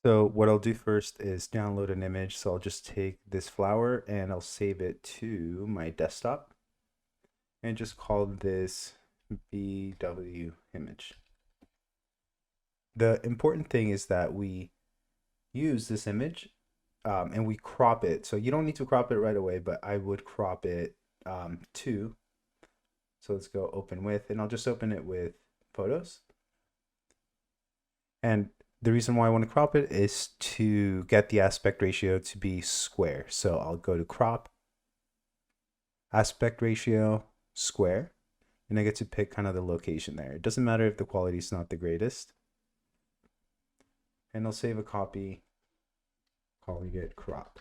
So what I'll do first is download an image. So I'll just take this flower and I'll save it to my desktop and just call this BW image. The important thing is that we use this image and we crop it. So you don't need to crop it right away, but I would crop it to. So let's go open with, and I'll just open it with photos. And the reason why I want to crop it is to get the aspect ratio to be square. So I'll go to crop, aspect ratio, square, and I get to pick kind of the location there. It doesn't matter if the quality is not the greatest. And I'll save a copy, calling it crop.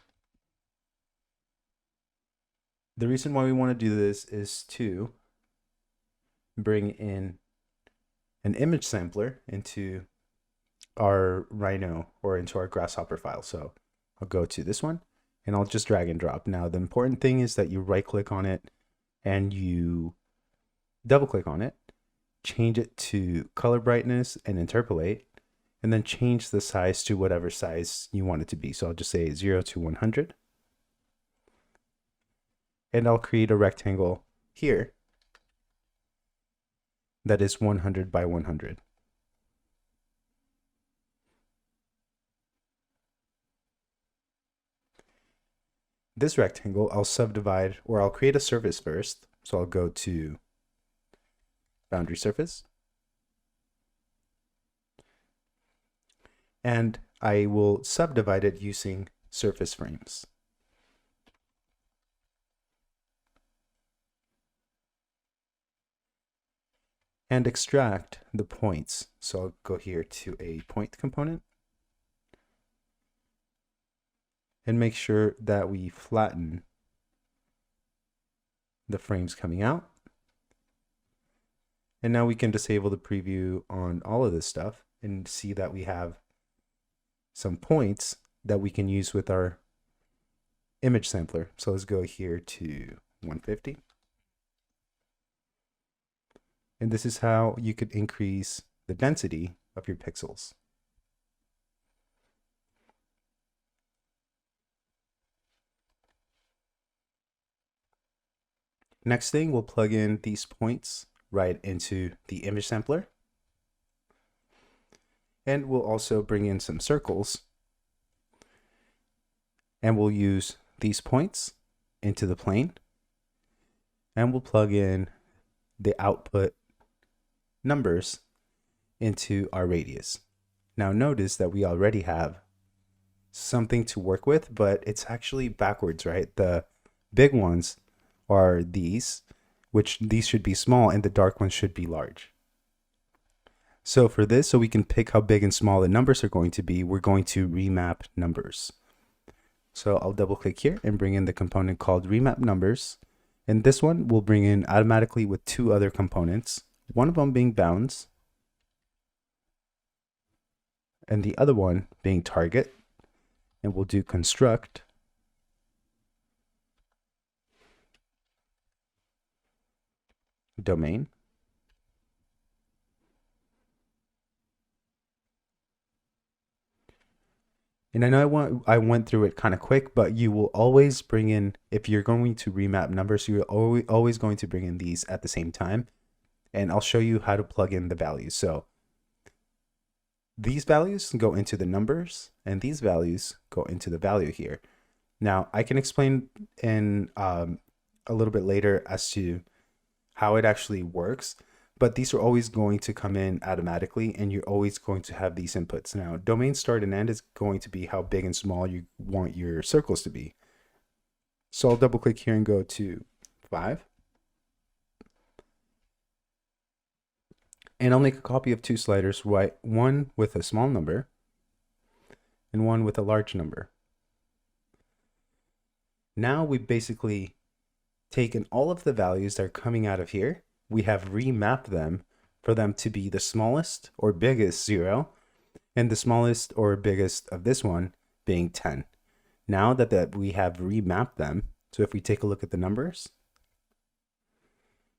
The reason why we want to do this is to bring in an image sampler into our Rhino or into our Grasshopper file. So I'll go to this one and I'll just drag and drop. Now, the important thing is that you right click on it and you double click on it, change it to color brightness and interpolate, and then change the size to whatever size you want it to be. So I'll just say 0 to 100. And I'll create a rectangle here that is 100 by 100. This rectangle, I'll subdivide, or I'll create a surface first. So I'll go to boundary surface. And I will subdivide it using surface frames. And extract the points. So I'll go here to a point component and make sure that we flatten the frames coming out. And now we can disable the preview on all of this stuff and see that we have some points that we can use with our image sampler. So let's go here to 150. And this is how you could increase the density of your pixels. Next thing, we'll plug in these points right into the image sampler. And we'll also bring in some circles. And we'll use these points into the plane. And we'll plug in the output numbers into our radius. Now notice that we already have something to work with, but it's actually backwards, right? The big ones are these, which these should be small, and the dark ones should be large. So for this, so we can pick how big and small the numbers are going to be, we're going to remap numbers. So I'll double click here and bring in the component called remap numbers. And this one will bring in automatically with two other components, one of them being bounds and the other one being target. And we'll do construct domain. And I know I went through it kind of quick, but you will always bring in, if you're going to remap numbers, you're always going to bring in these at the same time. And I'll show you how to plug in the values. So these values go into the numbers and these values go into the value here. Now I can explain in a little bit later as to how it actually works, but these are always going to come in automatically and you're always going to have these inputs. Now domain start and end is going to be how big and small you want your circles to be. So I'll double click here and go to 5. And I'll make a copy of two sliders, right? One with a small number and one with a large number. Now we've basically taken all of the values that are coming out of here. We have remapped them for them to be the smallest or biggest 0 and the smallest or biggest of this one being 10. Now that we have remapped them, so if we take a look at the numbers,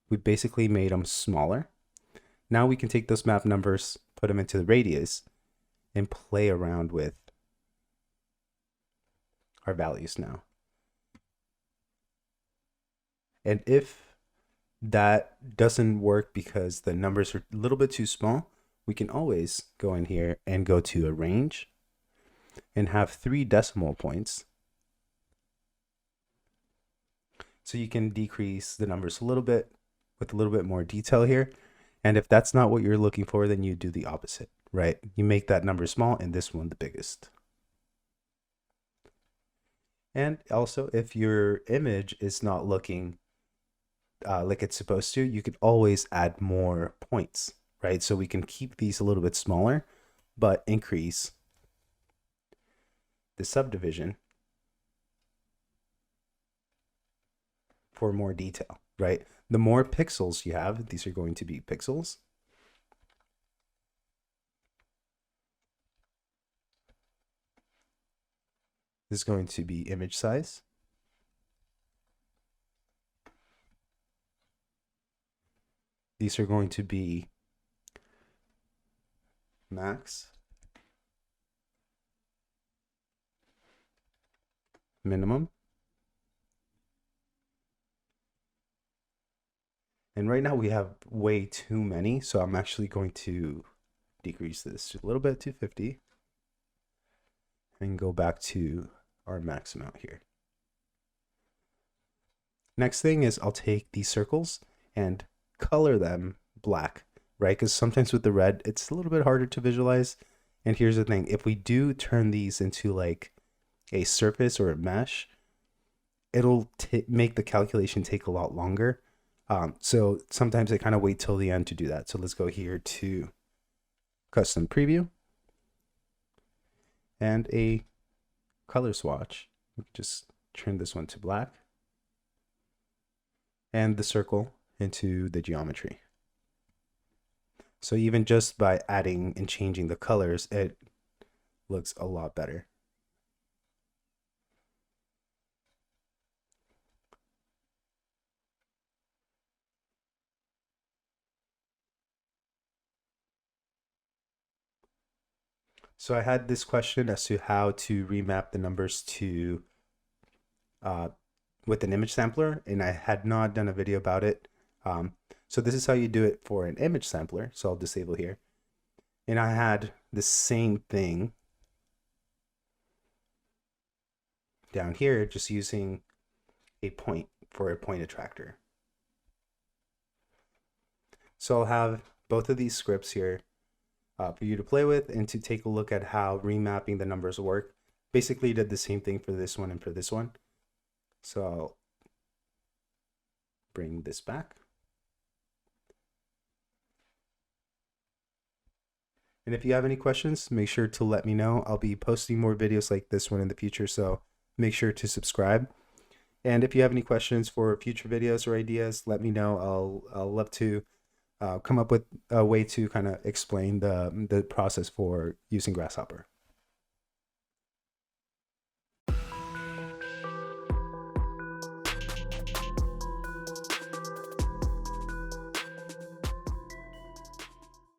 we basically made them smaller. Now we can take those map numbers, put them into the radius, and play around with our values now. And if that doesn't work because the numbers are a little bit too small, we can always go in here and go to a range and have 3 decimal points. So you can decrease the numbers a little bit with a little bit more detail here. And if that's not what you're looking for, then you do the opposite, right? You make that number small and this one the biggest. And also, if your image is not looking like it's supposed to, you could always add more points, right? So we can keep these a little bit smaller, but increase the subdivision for more detail, right? The more pixels you have, these are going to be pixels. This is going to be image size. These are going to be max, minimum. And right now we have way too many, so I'm actually going to decrease this a little bit to 50 and go back to our max amount here. Next thing is I'll take these circles and color them black, right? Because sometimes with the red, it's a little bit harder to visualize. And here's the thing, if we do turn these into like a surface or a mesh, it'll make the calculation take a lot longer. So sometimes I kind of wait till the end to do that. So let's go here to custom preview and a color swatch. Just turn this one to black and the circle into the geometry. So even just by adding and changing the colors, it looks a lot better. So I had this question as to how to remap the numbers to with an image sampler, and I had not done a video about it. So this is how you do it for an image sampler. So I'll disable here. And I had the same thing down here, just using a point for a point attractor. So I'll have both of these scripts here for you to play with and to take a look at how remapping the numbers work. Basically did the same thing for this one and for this one. So I'll bring this back. And if you have any questions, make sure to let me know. I'll be posting more videos like this one in the future, so make sure to subscribe. And if you have any questions for future videos or ideas, let me know. I'll love to come up with a way to kind of explain the process for using Grasshopper.